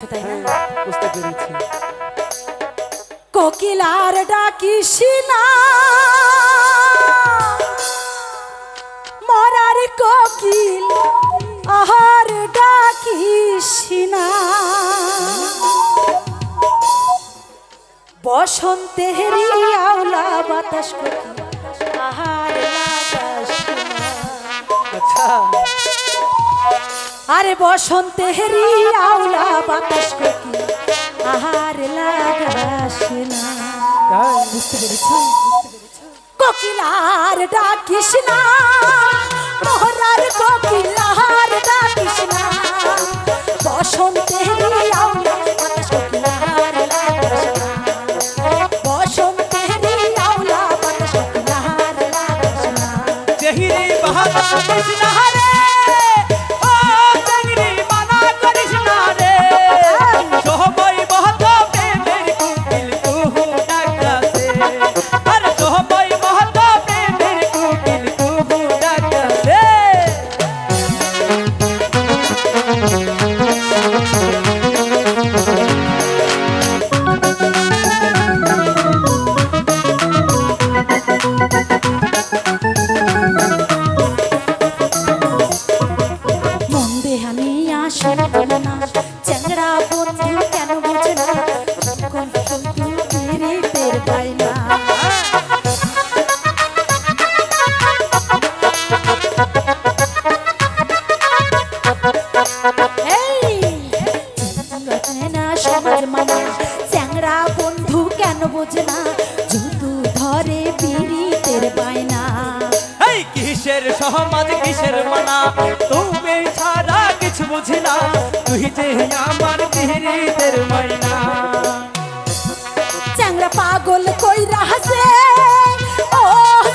তাই না? বুঝতে পেরেছি। কোকিলার ডাকিস না, মরার কোকিল আহার ডাকিস না, বসন্তেরি আওলা বাতাস কোকিল আহার লাগাস না। আচ্ছা, আরে বসন্তেরি আওলা বাতাস কোকিল আহার লাগাস না। বুঝতে পেরেছি। কোকিলার ডাকিস না, মরার কোকিল আহার ডাকিস না, বসন্তেরি আওলা বাতাস কোকিল আহার লাগাস না, বসন্তেরি আওলা বাতাস কোকিল আহার লাগাস না। জহিরে বাহাদুর কৃষ্ণ রে, ও জঙ্গলি মানা করিস না রে, সহবই বহত প্রেমের কোকিল কুহু ডাকছে, আরে সহবই বহত প্রেমের কোকিল কুহু ডাকছে। চ্যাংড়া বন্ধু কেন বোঝে না, পীড়িতের বায়না। সমাজ মানা চ্যাংড়া বন্ধু কেন বোঝে না, জুতু ধরে পীড়িতের বায়না। এই কিসের সমাজ কিসের মানা, তুমি ছাড়া কিছু বুঝি না, তুই যে আমার পীড়িতের মাইনা। চ্যাংড়া পাগল কইরা হাসে, ও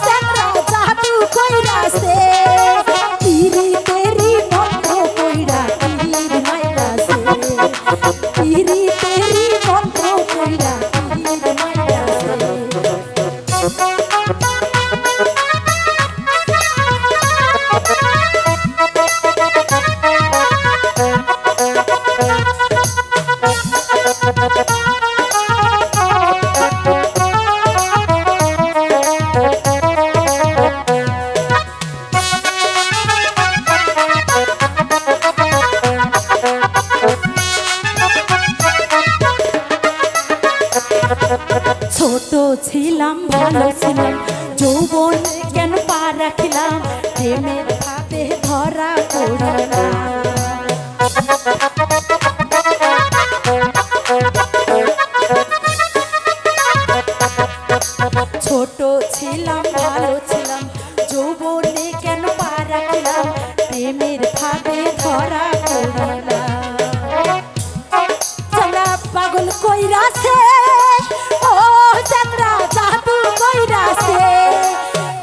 চ্যাংড়া জাদু কইরা হাসে, পীড়িতেরি মন্ত্র কইরা পীর মাইরাছে, পীড়িতেরি মন্ত্র কইরা পীর মাইরাছে। ছোট ছিলাম ভালো ছিলাম, যৌবন কেন পা রাখিলাম, প্রেমের হাতে ধরা পড়িলাম। ছোট ছিলাম ভালো ছিলাম, যৌবনে কেন পা রাখিলাম, প্রেমের ফাঁদে ধরা পড়িলাম। চ্যাংড়া পাগল কইরাছে, ও চ্যাংড়া জাদু কইরাছে,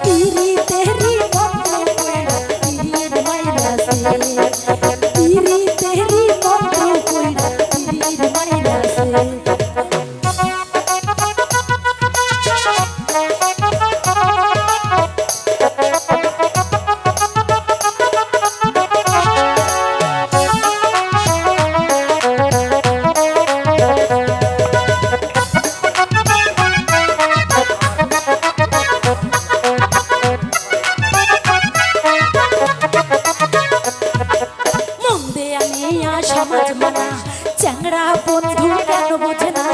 পীড়িতেরি মন্ত্র কইরা পীর মাইরাছে, পীড়িতেরি মন্ত্র কইরা পীর মাইরাছে। সমাজ মানা চ্যাংড়া বন্ধু কেন বোঝে না,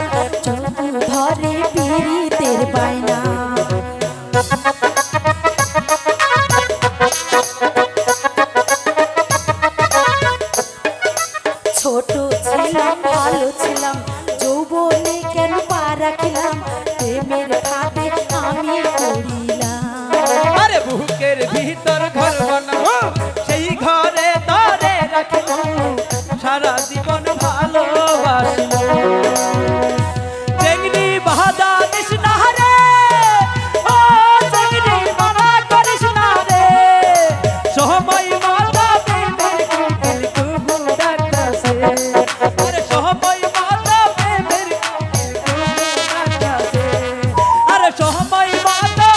জন্তু ধরে পীড়িতের বায়না। ছোট ছিলাম ভালো ছিলাম, যৌবনে কেন পা রাখিলাম, প্রেমের ফাঁদে আমি পড়িলাম। আরে বুকের ভিতর ঘর বানাবো, সেই ঘরে তরে রাখবো, সারা জীবন ভালোবাসবো। জঙ্গলি বাহাদা দিস না রে, ও জঙ্গলি মানা করিস না রে, সময় মাতা প্রেমের কোকিল কুহু ডাকছে, আরে সময় মাতা প্রেমের কোকিল কুহু ডাকছে, আরে সময় মাতা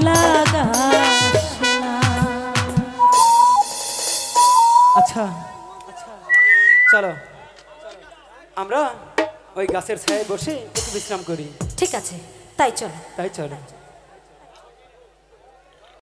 লাগাস না। আচ্ছা চলো আমরা ওই গাছের ছায়ায় বসে একটু বিশ্রাম করি। ঠিক আছে, তাই চলো। তাই চলো।